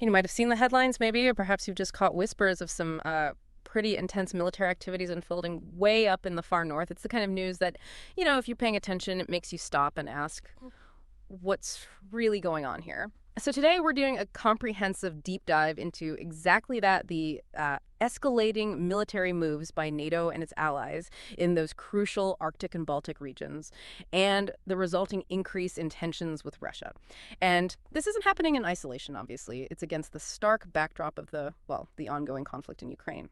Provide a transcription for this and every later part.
You might have seen the headlines maybe, or perhaps you've just caught whispers of some pretty intense military activities unfolding way up in the far north. It's the kind of news that, if you're paying attention, it makes you stop and ask, what's really going on here? So today we're doing a comprehensive deep dive into exactly that, the escalating military moves by NATO and its allies in those crucial Arctic and Baltic regions, and the resulting increase in tensions with Russia. And this isn't happening in isolation, obviously. It's against the stark backdrop of the ongoing conflict in Ukraine.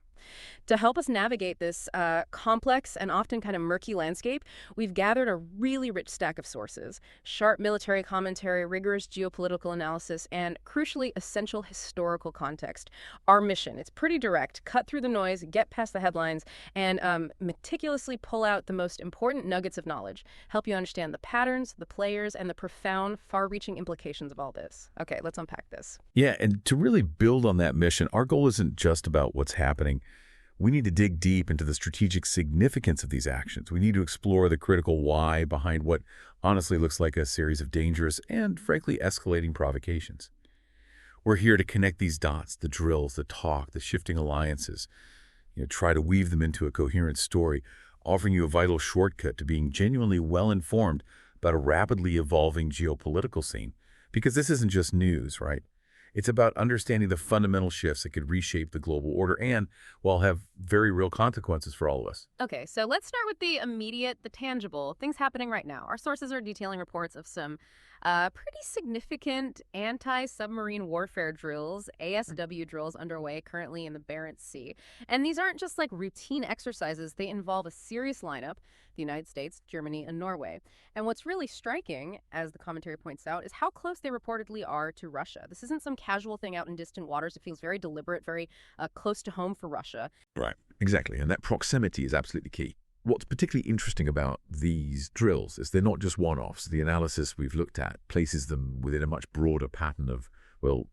To help us navigate this complex and often kind of murky landscape, we've gathered a really rich stack of sources: sharp military commentary, rigorous geopolitical analysis, and crucially essential historical context. Our mission, it's pretty direct: cut through the noise, get past the headlines, and meticulously pull out the most important nuggets of knowledge, help you understand the patterns, the players, and the profound, far-reaching implications of all this. Okay, let's unpack this. Yeah, and to really build on that mission, our goal isn't just about what's happening. We need to dig deep into the strategic significance of these actions. We need to explore the critical why behind what honestly looks like a series of dangerous and, frankly, escalating provocations. We're here to connect these dots, the drills, the talk, the shifting alliances, try to weave them into a coherent story, offering you a vital shortcut to being genuinely well-informed about a rapidly evolving geopolitical scene. Because this isn't just news, right? It's about understanding the fundamental shifts that could reshape the global order and, have very real consequences for all of us. Okay, so let's start with the immediate, the tangible, things happening right now. Our sources are detailing reports of some pretty significant anti-submarine warfare drills, ASW drills, underway currently in the Barents Sea. And these aren't just like routine exercises. They involve a serious lineup: the United States, Germany, and Norway. And what's really striking, as the commentary points out, is how close they reportedly are to Russia. This isn't some casual thing out in distant waters. It feels very deliberate, very close to home for Russia. Right, exactly. And that proximity is absolutely key. What's particularly interesting about these drills is they're not just one-offs. The analysis we've looked at places them within a much broader pattern of,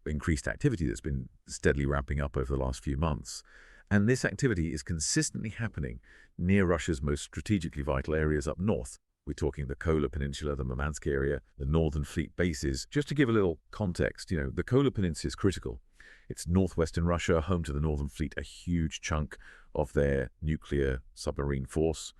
increased activity that's been steadily ramping up over the last few months. And this activity is consistently happening near Russia's most strategically vital areas up north. We're talking the Kola Peninsula, the Murmansk area, the Northern Fleet bases. Just to give a little context, the Kola Peninsula is critical. It's northwestern Russia, home to the Northern Fleet, a huge chunk of their nuclear submarine force.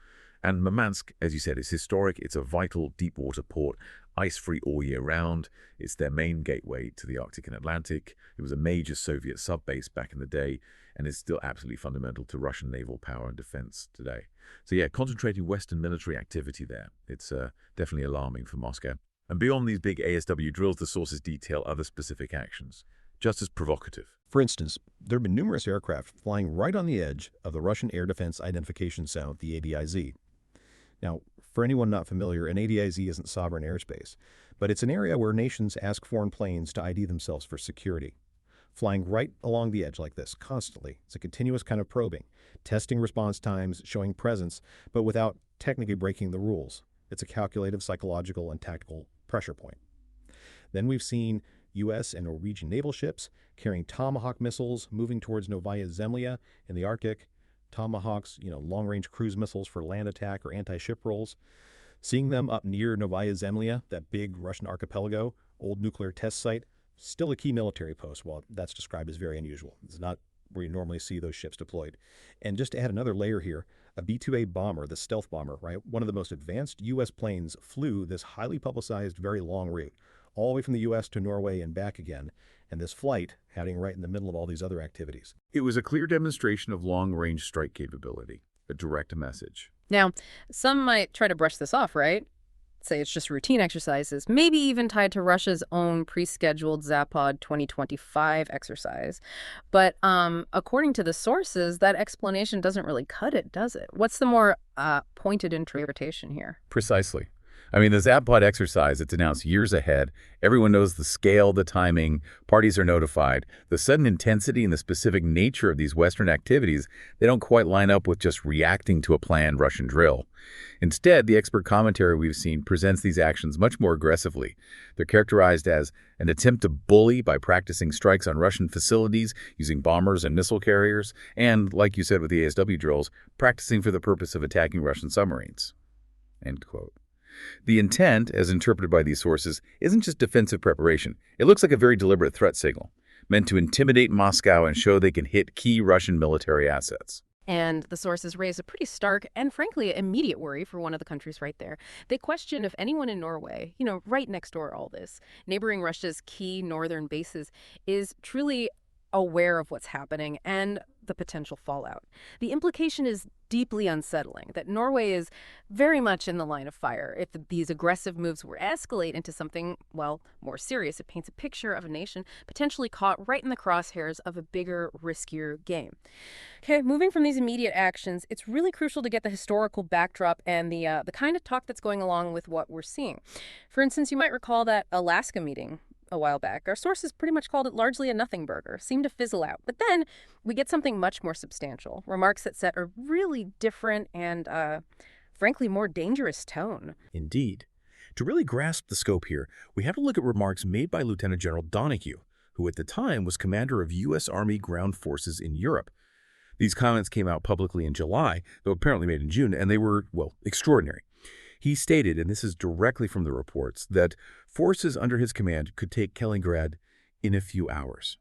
And Murmansk, as you said, is historic. It's a vital deep-water port, ice-free all year round. It's their main gateway to the Arctic and Atlantic. It was a major Soviet sub-base back in the day, and is still absolutely fundamental to Russian naval power and defense today. So yeah, concentrating Western military activity there. It's definitely alarming for Moscow. And beyond these big ASW drills, the sources detail other specific actions, just as provocative. For instance, there have been numerous aircraft flying right on the edge of the Russian Air Defense Identification Zone, the ADIZ. Now, for anyone not familiar, an ADIZ isn't sovereign airspace, but it's an area where nations ask foreign planes to ID themselves for security. Flying right along the edge like this, constantly. It's a continuous kind of probing, testing response times, showing presence, but without technically breaking the rules. It's a calculative, psychological, and tactical pressure point. Then we've seen U.S. and Norwegian naval ships carrying Tomahawk missiles moving towards Novaya Zemlya in the Arctic. Tomahawks, long-range cruise missiles for land attack or anti-ship roles. Seeing them up near Novaya Zemlya, that big Russian archipelago, old nuclear test site, still a key military post, while that's described as very unusual. It's not where you normally see those ships deployed. And just to add another layer here, a B-2A bomber, the stealth bomber, right? One of the most advanced U.S. planes flew this highly publicized, very long route, all the way from the U.S. to Norway and back again. And this flight happening right in the middle of all these other activities. It was a clear demonstration of long-range strike capability, a direct message. Now, some might try to brush this off, right? Say it's just routine exercises, maybe even tied to Russia's own pre-scheduled Zapad 2025 exercise. But according to the sources, that explanation doesn't really cut it, does it? What's the more pointed interpretation here? Precisely. I mean, the Zapad exercise, it's announced years ahead. Everyone knows the scale, the timing, parties are notified. The sudden intensity and the specific nature of these Western activities, they don't quite line up with just reacting to a planned Russian drill. Instead, the expert commentary we've seen presents these actions much more aggressively. They're characterized as an attempt to bully by practicing strikes on Russian facilities using bombers and missile carriers, and, like you said with the ASW drills, practicing for the purpose of attacking Russian submarines. End quote. The intent, as interpreted by these sources, isn't just defensive preparation. It looks like a very deliberate threat signal. meant to intimidate Moscow and show they can hit key Russian military assets. And the sources raise a pretty stark and, frankly, immediate worry for one of the countries right there. They question if anyone in Norway, right next door all this, neighboring Russia's key northern bases, is truly aware of what's happening and the potential fallout. The implication is deeply unsettling, that Norway is very much in the line of fire. If these aggressive moves were to escalate into something, well, more serious, it paints a picture of a nation potentially caught right in the crosshairs of a bigger, riskier game. Okay, moving from these immediate actions, it's really crucial to get the historical backdrop and the kind of talk that's going along with what we're seeing. For instance, you might recall that Alaska meeting a while back. Our sources pretty much called it largely a nothing burger, seemed to fizzle out. But then we get something much more substantial, remarks that set a really different and, frankly, more dangerous tone. Indeed. To really grasp the scope here, we have to look at remarks made by Lieutenant General Donahue, who at the time was commander of U.S. Army ground forces in Europe. These comments came out publicly in July, though apparently made in June, and they were, well, extraordinary. He stated, and this is directly from the reports, that forces under his command could take Kaliningrad in a few hours.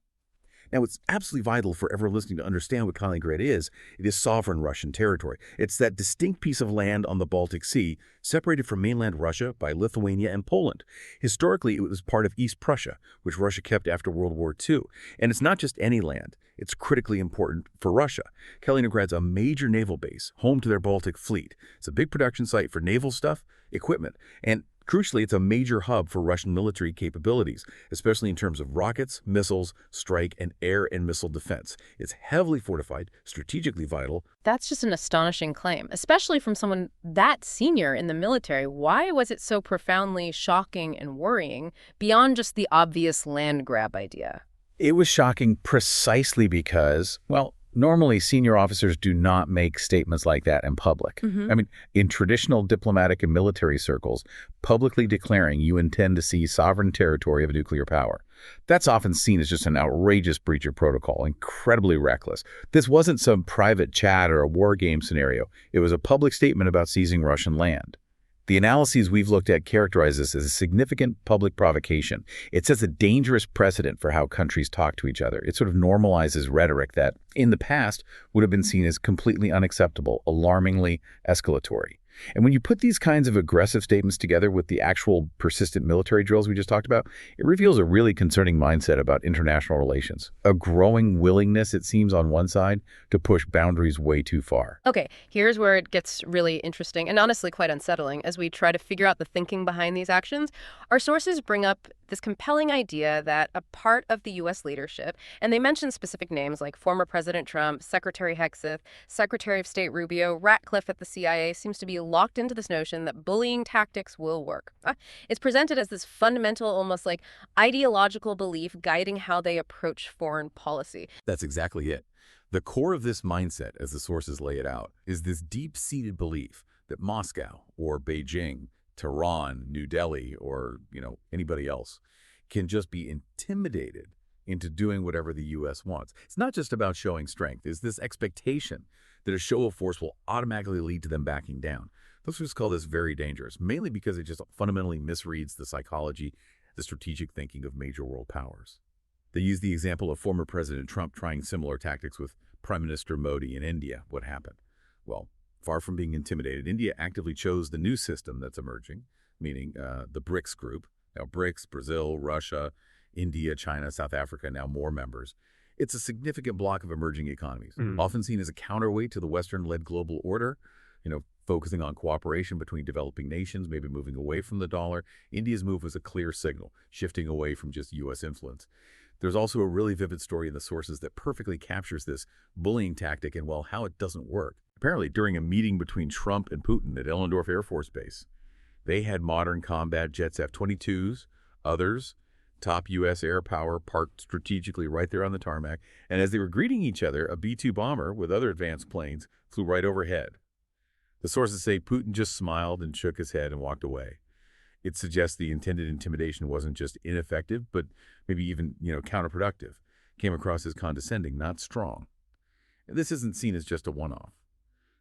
Now, it's absolutely vital for everyone listening to understand what Kaliningrad is. It is sovereign Russian territory. It's that distinct piece of land on the Baltic Sea, separated from mainland Russia by Lithuania and Poland. Historically, it was part of East Prussia, which Russia kept after World War II. And it's not just any land. It's critically important for Russia. Kaliningrad's a major naval base, home to their Baltic fleet. It's a big production site for naval stuff, equipment, and crucially, it's a major hub for Russian military capabilities, especially in terms of rockets, missiles, strike, and air and missile defense. It's heavily fortified, strategically vital. That's just an astonishing claim, especially from someone that senior in the military. Why was it so profoundly shocking and worrying beyond just the obvious land grab idea? It was shocking precisely because, well, normally senior officers do not make statements like that in public. I mean, in traditional diplomatic and military circles, publicly declaring you intend to seize sovereign territory of a nuclear power, that's often seen as just an outrageous breach of protocol, incredibly reckless. This wasn't some private chat or a war game scenario. It was a public statement about seizing Russian land. The analyses we've looked at characterize this as a significant public provocation. It sets a dangerous precedent for how countries talk to each other. It sort of normalizes rhetoric that, in the past, would have been seen as completely unacceptable, alarmingly escalatory. And when you put these kinds of aggressive statements together with the actual persistent military drills we just talked about, it reveals a really concerning mindset about international relations. A growing willingness, it seems, on one side to push boundaries way too far. Okay, here's where it gets really interesting and honestly quite unsettling as we try to figure out the thinking behind these actions. Our sources bring up this compelling idea that a part of the U.S. leadership, and they mention specific names like former President Trump, Secretary Hegseth, Secretary of State Rubio, Ratcliffe at the CIA, seems to be locked into this notion that bullying tactics will work. It's presented as this fundamental, almost like ideological belief guiding how they approach foreign policy. That's exactly it. The core of this mindset, as the sources lay it out, is this deep-seated belief that Moscow or Beijing, Tehran, New Delhi, or, anybody else can just be intimidated into doing whatever the U.S. wants. It's not just about showing strength. It's this expectation that a show of force will automatically lead to them backing down. Those just call this very dangerous, mainly because it just fundamentally misreads the psychology, the strategic thinking of major world powers. They use the example of former President Trump trying similar tactics with Prime Minister Modi in India. What happened? Well, far from being intimidated, India actively chose the new system that's emerging, meaning the BRICS group. Now, BRICS, Brazil, Russia, India, China, South Africa, now more members. It's a significant block of emerging economies, often seen as a counterweight to the Western-led global order, focusing on cooperation between developing nations, maybe moving away from the dollar. India's move was a clear signal, shifting away from just U.S. influence. There's also a really vivid story in the sources that perfectly captures this bullying tactic and, well, how it doesn't work. Apparently, during a meeting between Trump and Putin at Ellendorf Air Force Base, they had modern combat jets, F-22s, others, top U.S. air power parked strategically right there on the tarmac. And as they were greeting each other, a B-2 bomber with other advanced planes flew right overhead. The sources say Putin just smiled and shook his head and walked away. It suggests the intended intimidation wasn't just ineffective, but maybe even, counterproductive. Came across as condescending, not strong. And this isn't seen as just a one-off.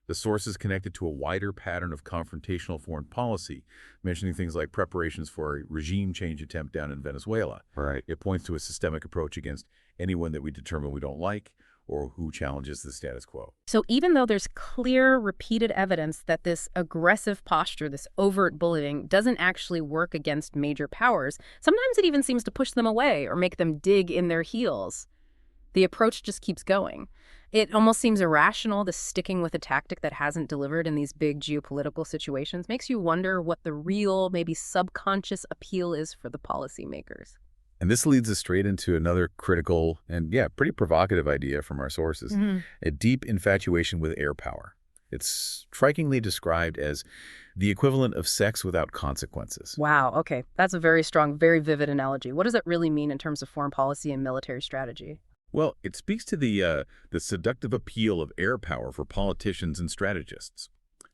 The source is connected to a wider pattern of confrontational foreign policy, mentioning things like preparations for a regime change attempt down in Venezuela. Right. It points to a systemic approach against anyone that we determine we don't like or who challenges the status quo. So even though there's clear, repeated evidence that this aggressive posture, this overt bullying, doesn't actually work against major powers, sometimes it even seems to push them away or make them dig in their heels. The approach just keeps going. It almost seems irrational, this sticking with a tactic that hasn't delivered in these big geopolitical situations. Makes you wonder what the real, maybe subconscious appeal is for the policymakers. And this leads us straight into another critical and, pretty provocative idea from our sources, a deep infatuation with air power. It's strikingly described as the equivalent of sex without consequences. Wow, okay. That's a very strong, very vivid analogy. What does it really mean in terms of foreign policy and military strategy? Well, it speaks to the seductive appeal of air power for politicians and strategists.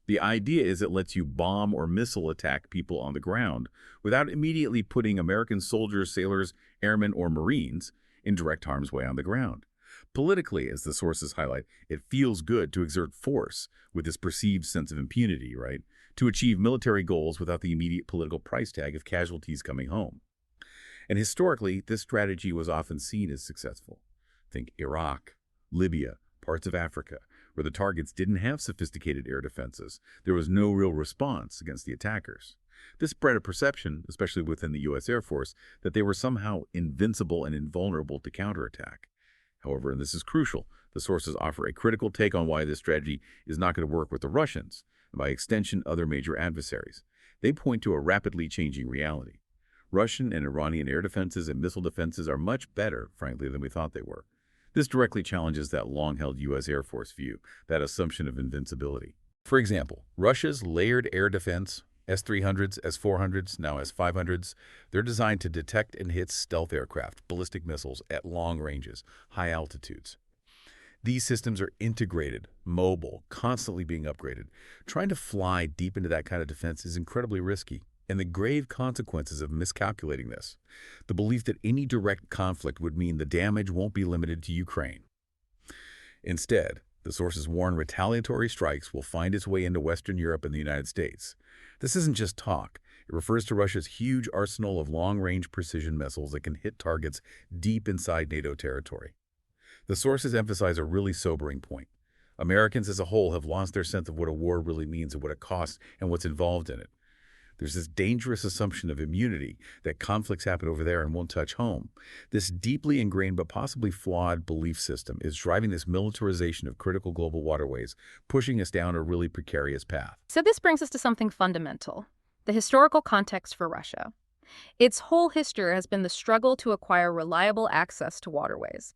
The idea is it lets you bomb or missile attack people on the ground without immediately putting American soldiers, sailors, airmen, or Marines in direct harm's way on the ground. Politically, as the sources highlight, it feels good to exert force with this perceived sense of impunity, right? To achieve military goals without the immediate political price tag of casualties coming home. And historically, this strategy was often seen as successful. Think Iraq, Libya, parts of Africa, where the targets didn't have sophisticated air defenses. There was no real response against the attackers. This bred a perception, especially within the U.S. Air Force, that they were somehow invincible and invulnerable to counterattack. However, and this is crucial, the sources offer a critical take on why this strategy is not going to work with the Russians, and by extension, other major adversaries. They point to a rapidly changing reality. Russian and Iranian air defenses and missile defenses are much better, frankly, than we thought they were. This directly challenges that long-held U.S. Air Force view, that assumption of invincibility. For example, Russia's layered air defense, S-300s, S-400s, now S-500s, they're designed to detect and hit stealth aircraft, ballistic missiles at long ranges, high altitudes. These systems are integrated, mobile, constantly being upgraded. Trying to fly deep into that kind of defense is incredibly risky. And the grave consequences of miscalculating this, the belief that any direct conflict would mean the damage won't be limited to Ukraine. Instead, the sources warn retaliatory strikes will find its way into Western Europe and the United States. This isn't just talk. It refers to Russia's huge arsenal of long-range precision missiles that can hit targets deep inside NATO territory. The sources emphasize a really sobering point. Americans as a whole have lost their sense of what a war really means and what it costs and what's involved in it. There's this dangerous assumption of immunity, that conflicts happen over there and won't touch home. This deeply ingrained but possibly flawed belief system is driving this militarization of critical global waterways, pushing us down a really precarious path. So this brings us to something fundamental, the historical context for Russia. Its whole history has been the struggle to acquire reliable access to waterways.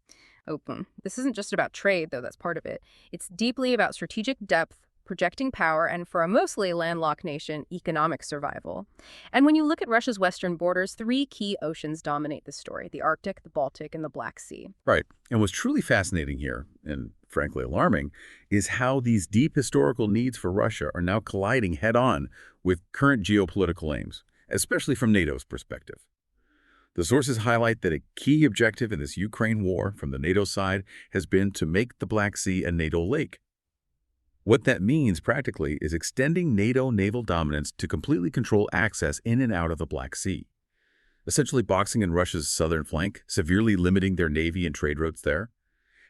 This isn't just about trade, though that's part of it. It's deeply about strategic depth, projecting power, and for a mostly landlocked nation, economic survival. And when you look at Russia's western borders, 3 key oceans dominate the story: the Arctic, the Baltic, and the Black Sea. Right. And what's truly fascinating here, and frankly alarming, is how these deep historical needs for Russia are now colliding head-on with current geopolitical aims, especially from NATO's perspective. The sources highlight that a key objective in this Ukraine war from the NATO side has been to make the Black Sea a NATO lake. What that means practically is extending NATO naval dominance to completely control access in and out of the Black Sea, essentially boxing in Russia's southern flank, severely limiting their navy and trade routes there.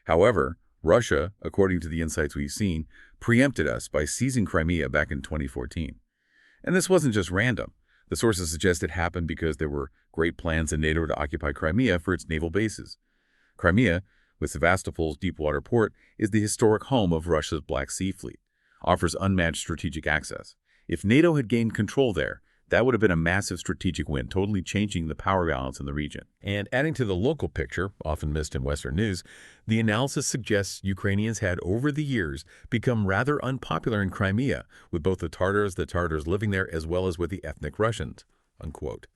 However, Russia, according to the insights we've seen, preempted us by seizing Crimea back in 2014. And this wasn't just random. The sources suggest it happened because there were great plans in NATO to occupy Crimea for its naval bases. Crimea, with Sevastopol's deepwater port, is the historic home of Russia's Black Sea fleet, offers unmatched strategic access. If NATO had gained control there, that would have been a massive strategic win, totally changing the power balance in the region. And adding to the local picture, often missed in Western news, the analysis suggests Ukrainians had, over the years, become rather unpopular in Crimea, with both the Tatars living there, as well as with the ethnic Russians, unquote.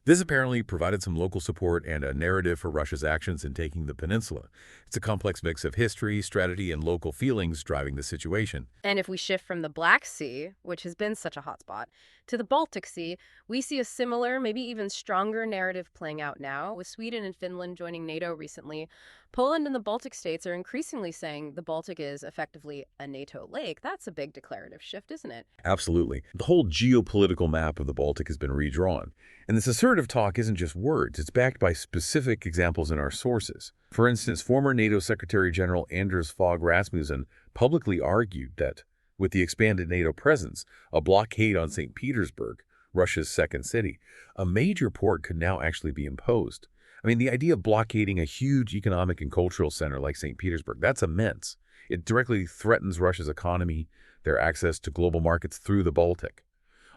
This apparently provided some local support and a narrative for Russia's actions in taking the peninsula. It's a complex mix of history, strategy, and local feelings driving the situation. And if we shift from the Black Sea, which has been such a hotspot, to the Baltic Sea, we see a similar, maybe even stronger narrative playing out now, with Sweden and Finland joining NATO recently. Poland and the Baltic states are increasingly saying the Baltic is effectively a NATO lake. That's a big declarative shift, isn't it? Absolutely. The whole geopolitical map of the Baltic has been redrawn. And this assertion narrative talk isn't just words. It's backed by specific examples in our sources. For instance, former NATO Secretary General Anders Fogh Rasmussen publicly argued that with the expanded NATO presence, a blockade on St. Petersburg, Russia's second city, a major port could now actually be imposed. I mean, the idea of blockading a huge economic and cultural center like St. Petersburg, that's immense. It directly threatens Russia's economy, their access to global markets through the Baltic.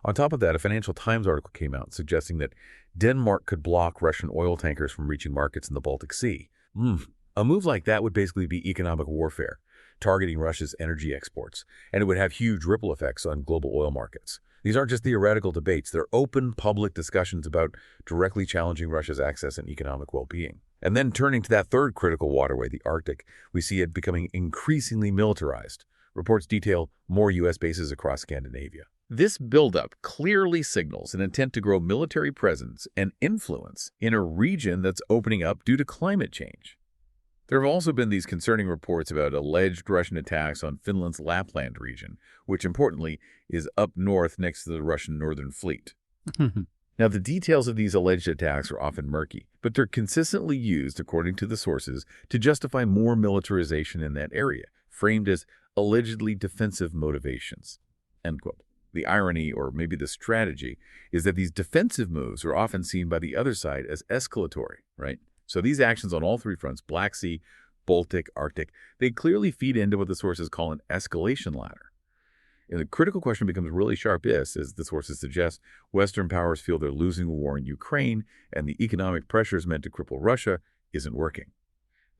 On top of that, a Financial Times article came out suggesting that Denmark could block Russian oil tankers from reaching markets in the Baltic Sea. A move like that would basically be economic warfare, targeting Russia's energy exports, and it would have huge ripple effects on global oil markets. These aren't just theoretical debates, they're open public discussions about directly challenging Russia's access and economic well-being. And then turning to that third critical waterway, the Arctic, we see it becoming increasingly militarized. Reports detail more U.S. bases across Scandinavia. This buildup clearly signals an intent to grow military presence and influence in a region that's opening up due to climate change. There have also been these concerning reports about alleged Russian attacks on Finland's Lapland region, which importantly is up north next to the Russian Northern Fleet. Now, the details of these alleged attacks are often murky, but they're consistently used, according to the sources, to justify more militarization in that area, framed as allegedly defensive motivations. End quote. The irony, or maybe the strategy, is that these defensive moves are often seen by the other side as escalatory, right? So these actions on all three fronts, Black Sea, Baltic, Arctic, they clearly feed into what the sources call an escalation ladder. And the critical question becomes really sharp as the sources suggest, Western powers feel they're losing a war in Ukraine, and the economic pressures meant to cripple Russia isn't working.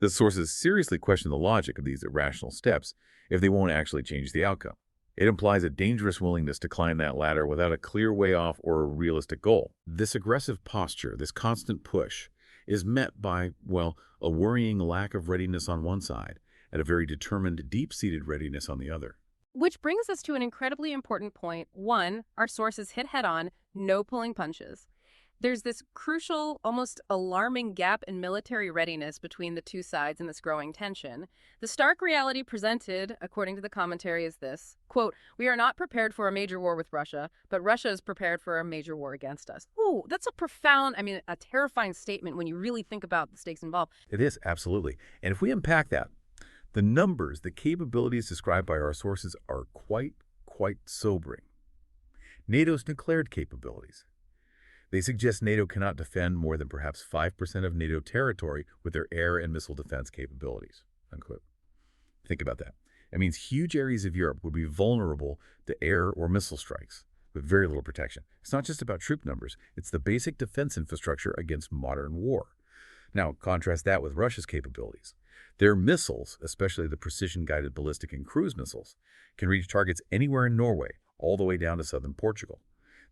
The sources seriously question the logic of these irrational steps if they won't actually change the outcome. It implies a dangerous willingness to climb that ladder without a clear way off or a realistic goal. This aggressive posture, this constant push, is met by, well, a worrying lack of readiness on one side and a very determined, deep-seated readiness on the other. Which brings us to an incredibly important point. One, our sources hit head-on, no pulling punches. There's this crucial, almost alarming gap in military readiness between the two sides in this growing tension. The stark reality presented, according to the commentary, is this, quote, "We are not prepared for a major war with Russia, but Russia is prepared for a major war against us." Ooh, that's a profound, a terrifying statement when you really think about the stakes involved. It is, absolutely. And if we unpack that, the numbers, the capabilities described by our sources are quite sobering. NATO's declared capabilities. They suggest NATO cannot defend more than perhaps 5% of NATO territory with their air and missile defense capabilities, unquote. Think about that. That means huge areas of Europe would be vulnerable to air or missile strikes with very little protection. It's not just about troop numbers. It's the basic defense infrastructure against modern war. Now, contrast that with Russia's capabilities. Their missiles, especially the precision-guided ballistic and cruise missiles, can reach targets anywhere in Norway, all the way down to southern Portugal.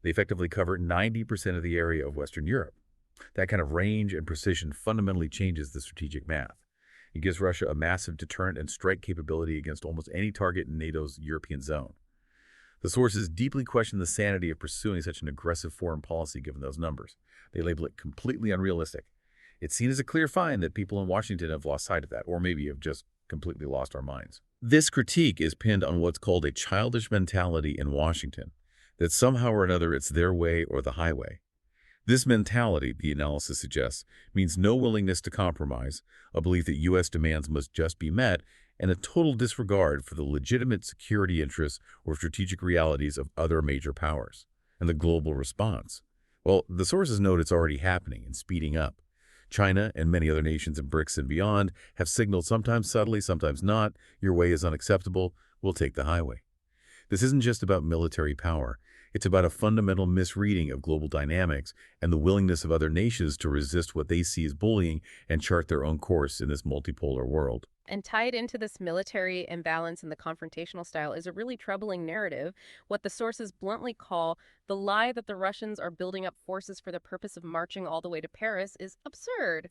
They effectively cover 90% of the area of Western Europe. That kind of range and precision fundamentally changes the strategic math. It gives Russia a massive deterrent and strike capability against almost any target in NATO's European zone. The sources deeply question the sanity of pursuing such an aggressive foreign policy given those numbers. They label it completely unrealistic. It's seen as a clear sign that people in Washington have lost sight of that, or maybe have just completely lost our minds. This critique is pinned on what's called a childish mentality in Washington, that somehow or another it's their way or the highway. This mentality, the analysis suggests, means no willingness to compromise, a belief that U.S. demands must just be met, and a total disregard for the legitimate security interests or strategic realities of other major powers. And the global response. Well, the sources note it's already happening and speeding up. China and many other nations in BRICS and beyond have signaled, sometimes subtly, sometimes not, your way is unacceptable, we'll take the highway. This isn't just about military power. It's about a fundamental misreading of global dynamics and the willingness of other nations to resist what they see as bullying and chart their own course in this multipolar world. And tied into this military imbalance and the confrontational style is a really troubling narrative, what the sources bluntly call the lie that the Russians are building up forces for the purpose of marching all the way to Paris is absurd.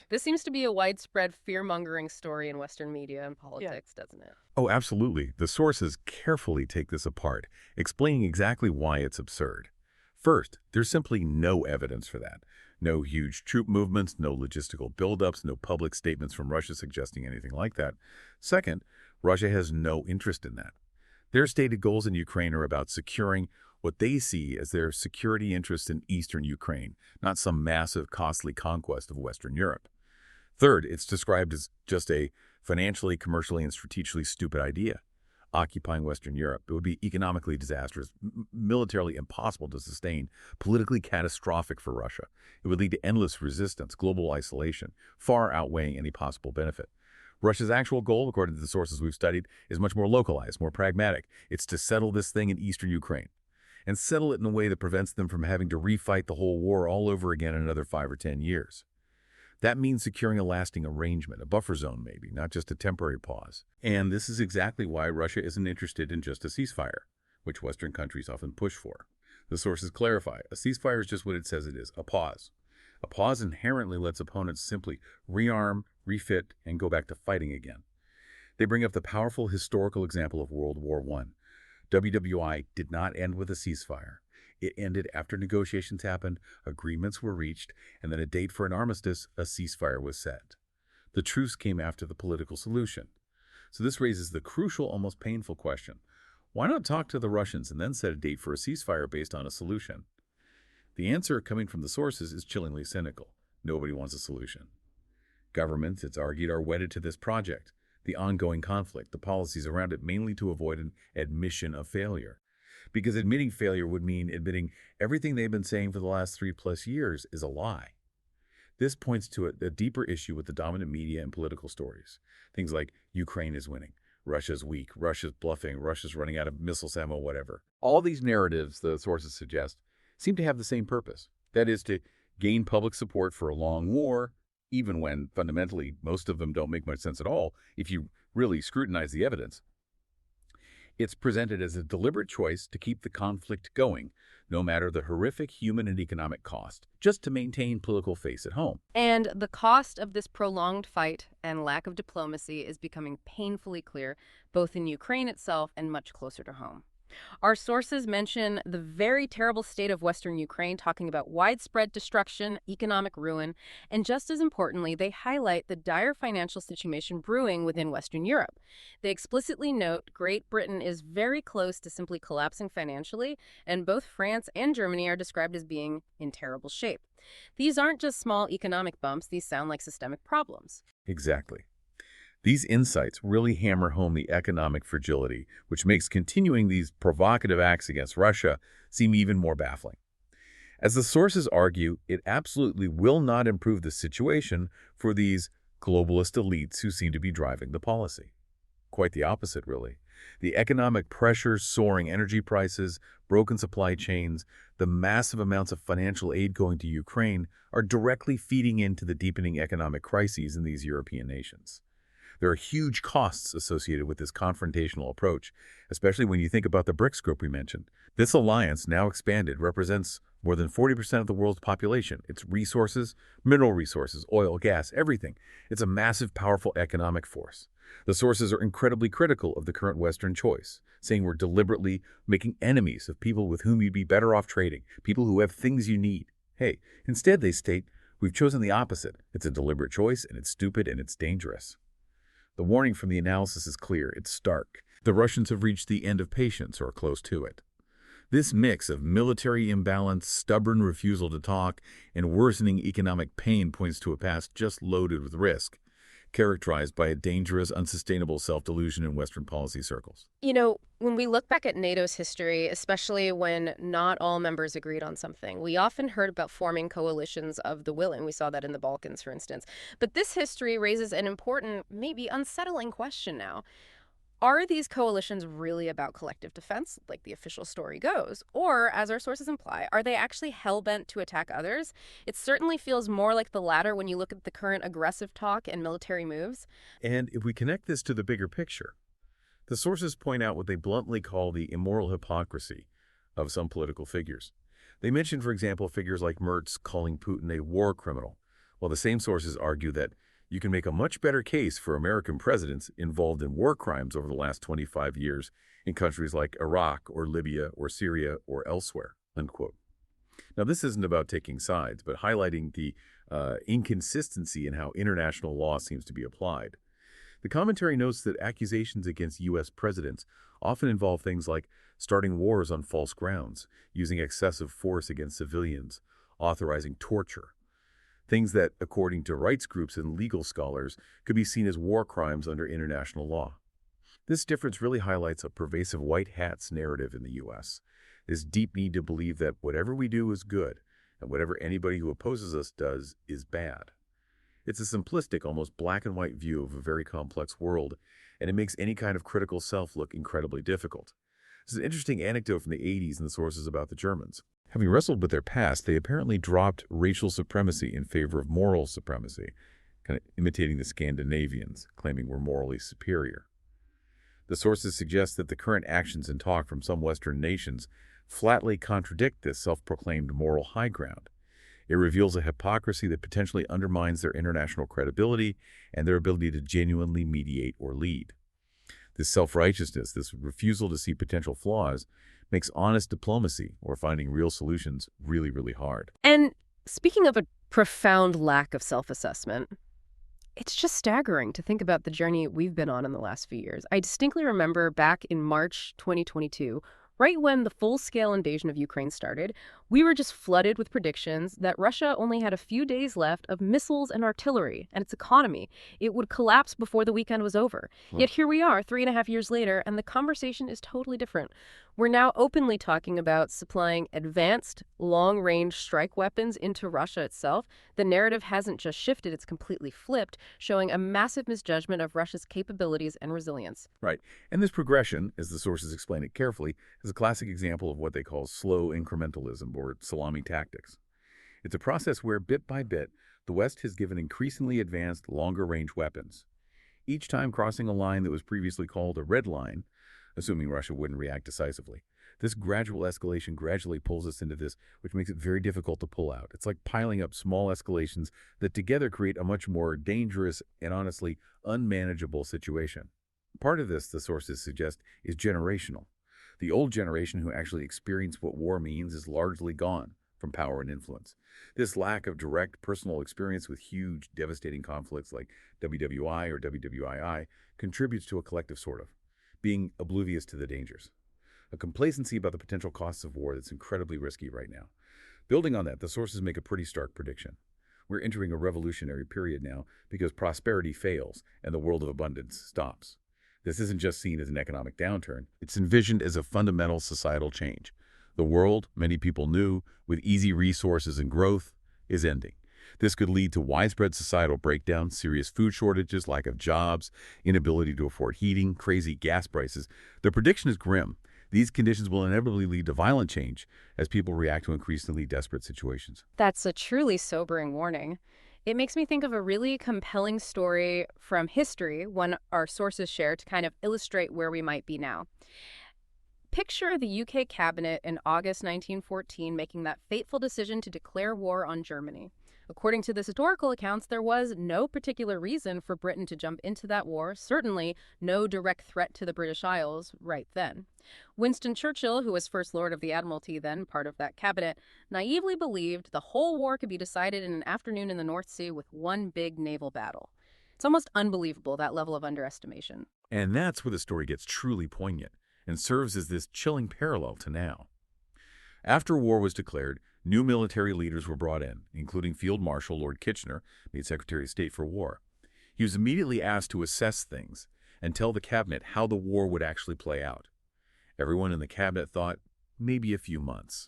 This seems to be a widespread fear-mongering story in Western media and politics, doesn't it? Oh, absolutely. The sources carefully take this apart, explaining exactly why it's absurd. First, there's simply no evidence for that. No huge troop movements, no logistical buildups, no public statements from Russia suggesting anything like that. Second, Russia has no interest in that. Their stated goals in Ukraine are about securing what they see as their security interests in eastern Ukraine, not some massive, costly conquest of Western Europe. Third, it's described as just a financially, commercially, and strategically stupid idea. Occupying Western Europe, it would be economically disastrous, militarily impossible to sustain, politically catastrophic for Russia. It would lead to endless resistance, global isolation, far outweighing any possible benefit. Russia's actual goal, according to the sources we've studied, is much more localized, more pragmatic. It's to settle this thing in eastern Ukraine, and settle it in a way that prevents them from having to refight the whole war all over again in another 5 or 10 years. That means securing a lasting arrangement, a buffer zone maybe, not just a temporary pause. And this is exactly why Russia isn't interested in just a ceasefire, which Western countries often push for. The sources clarify, a ceasefire is just what it says it is, a pause. A pause inherently lets opponents simply rearm, refit, and go back to fighting again. They bring up the powerful historical example of World War I. WWI did not end with a ceasefire. It ended after negotiations happened, agreements were reached, and then a date for an armistice, a ceasefire, was set. The truce came after the political solution. So this raises the crucial, almost painful question. Why not talk to the Russians and then set a date for a ceasefire based on a solution? The answer, coming from the sources, is chillingly cynical. Nobody wants a solution. Governments, it's argued, are wedded to this project, the ongoing conflict, the policies around it, mainly to avoid an admission of failure. Because admitting failure would mean admitting everything they've been saying for the last 3+ years is a lie. This points to a deeper issue with the dominant media and political stories. Things like Ukraine is winning, Russia's weak, Russia's bluffing, Russia's running out of missiles ammo, whatever. All these narratives, the sources suggest, seem to have the same purpose. That is to gain public support for a long war, even when fundamentally most of them don't make much sense at all if you really scrutinize the evidence. It's presented as a deliberate choice to keep the conflict going, no matter the horrific human and economic cost, just to maintain political face at home. And the cost of this prolonged fight and lack of diplomacy is becoming painfully clear, both in Ukraine itself and much closer to home. Our sources mention the very terrible state of Western Ukraine, talking about widespread destruction, economic ruin, and just as importantly, they highlight the dire financial situation brewing within Western Europe. They explicitly note Great Britain is very close to simply collapsing financially, and both France and Germany are described as being in terrible shape. These aren't just small economic bumps, these sound like systemic problems. Exactly. These insights really hammer home the economic fragility, which makes continuing these provocative acts against Russia seem even more baffling. As the sources argue, it absolutely will not improve the situation for these globalist elites who seem to be driving the policy. Quite the opposite, really. The economic pressures, soaring energy prices, broken supply chains, the massive amounts of financial aid going to Ukraine are directly feeding into the deepening economic crises in these European nations. There are huge costs associated with this confrontational approach, especially when you think about the BRICS group we mentioned. This alliance, now expanded, represents more than 40% of the world's population. Its resources, mineral resources, oil, gas, everything. It's a massive, powerful economic force. The sources are incredibly critical of the current Western choice, saying we're deliberately making enemies of people with whom you'd be better off trading, people who have things you need. Hey, instead they state, we've chosen the opposite. It's a deliberate choice, and it's stupid, and it's dangerous. The warning from the analysis is clear. It's stark. The Russians have reached the end of patience, or close to it. This mix of military imbalance, stubborn refusal to talk, and worsening economic pain points to a past just loaded with risk, characterized by a dangerous, unsustainable self-delusion in Western policy circles. You know, when we look back at NATO's history, especially when not all members agreed on something, we often heard about forming coalitions of the willing. We saw that in the Balkans, for instance. But this history raises an important, maybe unsettling question now. Are these coalitions really about collective defense, like the official story goes? Or, as our sources imply, are they actually hell-bent to attack others? It certainly feels more like the latter when you look at the current aggressive talk and military moves. And if we connect this to the bigger picture, the sources point out what they bluntly call the immoral hypocrisy of some political figures. They mention, for example, figures like Merz calling Putin a war criminal, while the same sources argue that you can make a much better case for American presidents involved in war crimes over the last 25 years in countries like Iraq or Libya or Syria or elsewhere, unquote. Now, this isn't about taking sides, but highlighting the inconsistency in how international law seems to be applied. The commentary notes that accusations against U.S. presidents often involve things like starting wars on false grounds, using excessive force against civilians, authorizing torture, things that, according to rights groups and legal scholars, could be seen as war crimes under international law. This difference really highlights a pervasive white hats narrative in the U.S., this deep need to believe that whatever we do is good, and whatever anybody who opposes us does is bad. It's a simplistic, almost black and white view of a very complex world, and it makes any kind of critical self look incredibly difficult. This is an interesting anecdote from the 80s and the sources about the Germans. Having wrestled with their past, they apparently dropped racial supremacy in favor of moral supremacy, kind of imitating the Scandinavians, claiming we're morally superior. The sources suggest that the current actions and talk from some Western nations flatly contradict this self-proclaimed moral high ground. It reveals a hypocrisy that potentially undermines their international credibility and their ability to genuinely mediate or lead. This self-righteousness, this refusal to see potential flaws, makes honest diplomacy or finding real solutions really, really hard. And speaking of a profound lack of self-assessment, it's just staggering to think about the journey we've been on in the last few years. I distinctly remember back in March 2022, right when the full-scale invasion of Ukraine started, we were just flooded with predictions that Russia only had a few days left of missiles and artillery, and its economy. It would collapse before the weekend was over. Yet here we are, 3.5 years later, and the conversation is totally different. We're now openly talking about supplying advanced, long-range strike weapons into Russia itself. The narrative hasn't just shifted, it's completely flipped, showing a massive misjudgment of Russia's capabilities and resilience. Right. And this progression, as the sources explain it carefully, is a classic example of what they call slow incrementalism or salami tactics. It's a process where, bit by bit, the West has given increasingly advanced, longer-range weapons, each time crossing a line that was previously called a red line, assuming Russia wouldn't react decisively. This gradual escalation gradually pulls us into this, which makes it very difficult to pull out. It's like piling up small escalations that together create a much more dangerous and honestly unmanageable situation. Part of this, the sources suggest, is generational. The old generation who actually experienced what war means is largely gone from power and influence. This lack of direct personal experience with huge, devastating conflicts like WWI or WWII contributes to a collective sort of being oblivious to the dangers. A complacency about the potential costs of war that's incredibly risky right now. Building on that, the sources make a pretty stark prediction. We're entering a revolutionary period now because prosperity fails and the world of abundance stops. This isn't just seen as an economic downturn. It's envisioned as a fundamental societal change. The world, many people knew, with easy resources and growth, is ending. This could lead to widespread societal breakdown, serious food shortages, lack of jobs, inability to afford heating, crazy gas prices. The prediction is grim. These conditions will inevitably lead to violent change as people react to increasingly desperate situations. That's a truly sobering warning. It makes me think of a really compelling story from history, one our sources share to kind of illustrate where we might be now. Picture the UK cabinet in August 1914 making that fateful decision to declare war on Germany. According to the historical accounts, there was no particular reason for Britain to jump into that war, certainly no direct threat to the British Isles right then. Winston Churchill, who was First Lord of the Admiralty then, part of that cabinet, naively believed the whole war could be decided in an afternoon in the North Sea with one big naval battle. It's almost unbelievable, that level of underestimation. And that's where the story gets truly poignant and serves as this chilling parallel to now. After war was declared, new military leaders were brought in, including Field Marshal Lord Kitchener, made Secretary of State for War. He was immediately asked to assess things and tell the cabinet how the war would actually play out. Everyone in the cabinet thought maybe a few months.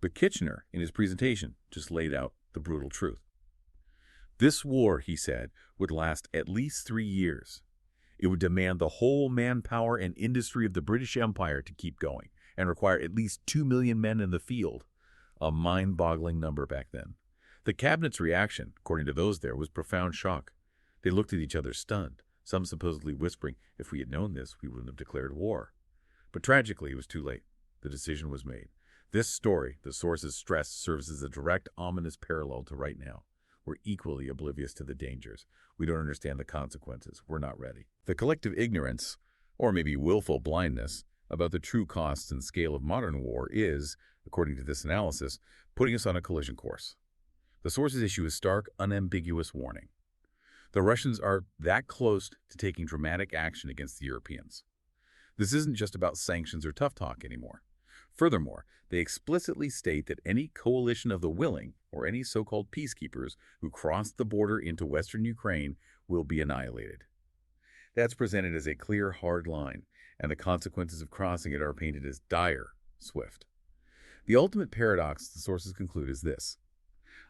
But Kitchener, in his presentation, just laid out the brutal truth. This war, he said, would last at least 3 years. It would demand the whole manpower and industry of the British Empire to keep going and require at least 2 million men in the field, a mind-boggling number back then. The cabinet's reaction, according to those there, was profound shock. They looked at each other stunned, some supposedly whispering, if we had known this, we wouldn't have declared war. But tragically, it was too late. The decision was made. This story, the sources stress, serves as a direct, ominous parallel to right now. We're equally oblivious to the dangers. We don't understand the consequences. We're not ready. The collective ignorance, or maybe willful blindness, about the true costs and scale of modern war is, according to this analysis, putting us on a collision course. The sources issue a stark, unambiguous warning. The Russians are that close to taking dramatic action against the Europeans. This isn't just about sanctions or tough talk anymore. Furthermore, they explicitly state that any coalition of the willing, or any so-called peacekeepers, who cross the border into western Ukraine will be annihilated. That's presented as a clear, hard line, and the consequences of crossing it are painted as dire, swift. The ultimate paradox, the sources conclude, is this.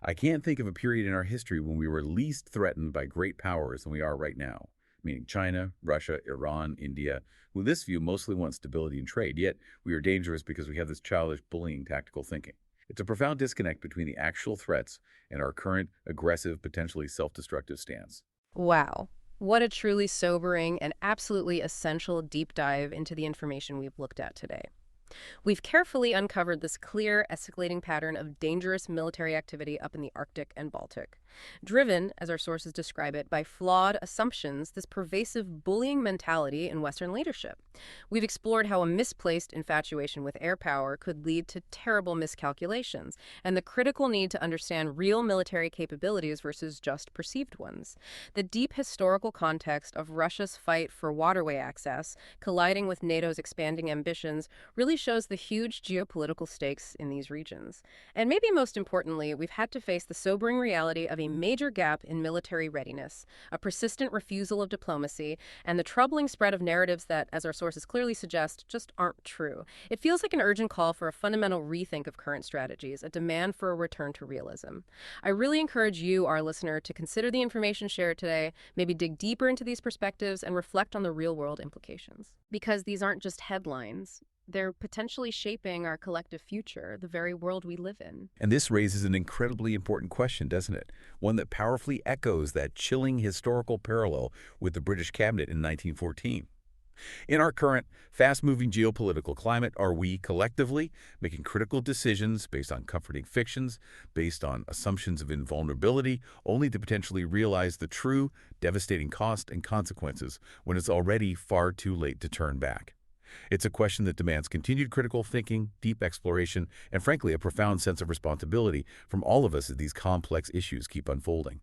I can't think of a period in our history when we were least threatened by great powers than we are right now, meaning China, Russia, Iran, India, who in this view mostly want stability and trade, yet we are dangerous because we have this childish, bullying tactical thinking. It's a profound disconnect between the actual threats and our current, aggressive, potentially self-destructive stance. Wow. What a truly sobering and absolutely essential deep dive into the information we've looked at today. We've carefully uncovered this clear, escalating pattern of dangerous military activity up in the Arctic and Baltic. Driven, as our sources describe it, by flawed assumptions, this pervasive bullying mentality in Western leadership. We've explored how a misplaced infatuation with air power could lead to terrible miscalculations, and the critical need to understand real military capabilities versus just perceived ones. The deep historical context of Russia's fight for waterway access, colliding with NATO's expanding ambitions, really shows the huge geopolitical stakes in these regions. And maybe most importantly, we've had to face the sobering reality of a major gap in military readiness, a persistent refusal of diplomacy, and the troubling spread of narratives that, as our sources clearly suggest, just aren't true. It feels like an urgent call for a fundamental rethink of current strategies, a demand for a return to realism. I really encourage you, our listener, to consider the information shared today, maybe dig deeper into these perspectives, and reflect on the real-world implications. Because these aren't just headlines. They're potentially shaping our collective future, the very world we live in. And this raises an incredibly important question, doesn't it? One that powerfully echoes that chilling historical parallel with the British cabinet in 1914. In our current, fast-moving geopolitical climate, are we, collectively, making critical decisions based on comforting fictions, based on assumptions of invulnerability, only to potentially realize the true, devastating cost and consequences when it's already far too late to turn back? It's a question that demands continued critical thinking, deep exploration, and frankly, a profound sense of responsibility from all of us as these complex issues keep unfolding.